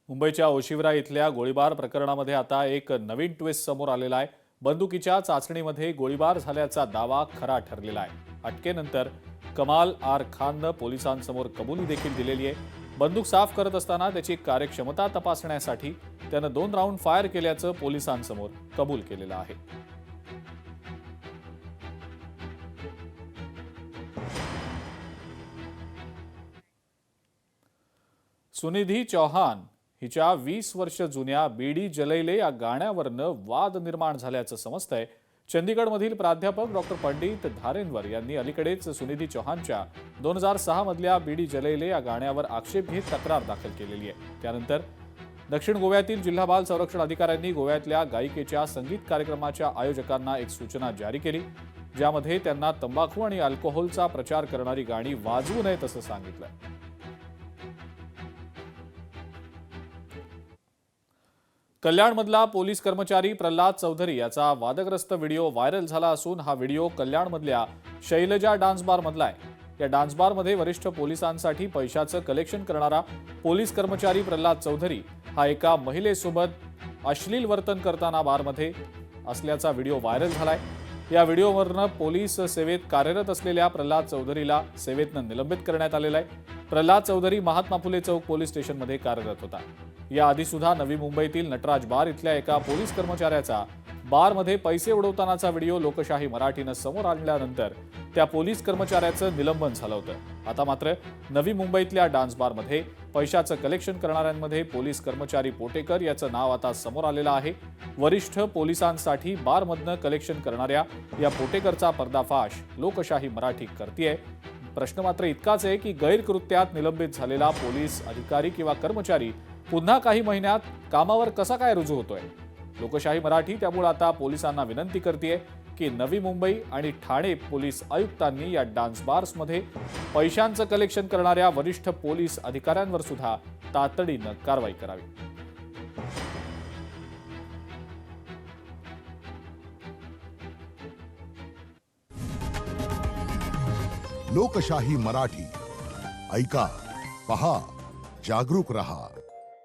मुंबईच्या ओशिवरा इथल्या गोळीबार प्रकरणामध्ये आता एक नवीन ट्विस्ट समोर आलेला आहे। बंदुकीच्या चाचणीमध्ये गोळीबार झाल्याचा दावा खरा ठरलेला आहे। अटकेनंतर कमाल आर खाननं पोलिसांसमोर कबुली देखील दिलेली आहे। बंदूक साफ करत असताना त्याची कार्यक्षमता तपासण्यासाठी त्यानं 2 राऊंड फायर केल्याचं पोलिसांसमोर कबूल केलेलं आहे। सुनिधी चौहान हिच्या 20 वर्ष जुन्या बीडी जलैले या गाण्यावरनं वाद निर्माण झाल्याचं समजतंय। चंदीगडमधील प्राध्यापक डॉक्टर पंडित धारेनवर यांनी अलीकडेच सुनिधी चौहानच्या 2006 मधल्या बीडी जलैले या गाण्यावर आक्षेप घेत तक्रार दाखल केलेली आहे। त्यानंतर दक्षिण गोव्यातील जिल्हा बाल संरक्षण अधिकाऱ्यांनी गोव्यातल्या गायिकेच्या संगीत कार्यक्रमाच्या आयोजकांना एक सूचना जारी केली, ज्यामध्ये त्यांना तंबाखू आणि अल्कोहोलचा प्रचार करणारी गाणी वाजवू नयेत असं सांगितलं। कल्याणमधला पोलीस कर्मचारी प्रल्हाद चौधरी याचा वादग्रस्त व्हिडिओ व्हायरल झाला असून हा व्हिडिओ कल्याणमधल्या शैलजा डान्स बार मधला आहे। या डान्स बारमध्ये वरिष्ठ पोलिसांसाठी पैशाचं कलेक्शन करणारा पोलीस कर्मचारी प्रल्हाद चौधरी हा एका महिलेसोबत अश्लील वर्तन करताना बारमध्ये असल्याचा व्हिडिओ व्हायरल झालाय। या व्हिडिओवरनं पोलीस सेवेत कार्यरत असलेल्या प्रल्हाद चौधरीला सेवेतनं निलंबित करण्यात आलेलं आहे। प्रल्हाद चौधरी महात्मा फुले चौक पोलीस स्टेशनमध्ये कार्यरत होता। याआधी सुद्धा नवी मुंबईतील नटराज बार इथल्या एका पोलीस कर्मचाऱ्याचा बारमध्ये पैसे उडवतानाचा व्हिडिओ लोकशाही मराठीनं समोर आणल्यानंतर त्या पोलीस कर्मचाऱ्याचं निलंबन झालं होतं। आता मात्र नवी मुंबईतल्या डान्स बारमध्ये पैशाचं कलेक्शन करणाऱ्यांमध्ये पोलीस कर्मचारी पोटेकर याचं नाव आता समोर आलेलं आहे। वरिष्ठ पोलिसांसाठी बारमधनं कलेक्शन करणाऱ्या या पोटेकरचा पर्दाफाश लोकशाही मराठी करतेय। प्रश्न मात्र इतकाच आहे की गैरकृत्यात निलंबित झालेला पोलीस अधिकारी किंवा कर्मचारी पुन्हा काही महिन्यात कामावर कसा काय रुजू होतोय। लोकशाही मराठी त्यामुळे आता पोलिसांना विनंती करतेय की नवी मुंबई आणि ठाणे पोलीस आयुक्तांनी या डान्स बार्समध्ये पैशांचं कलेक्शन करणाऱ्या वरिष्ठ पोलीस अधिकाऱ्यांवर सुद्धा तातडीनं कारवाई करावी। लोकशाही मराठी ऐका, पहा, जागरूक रहा।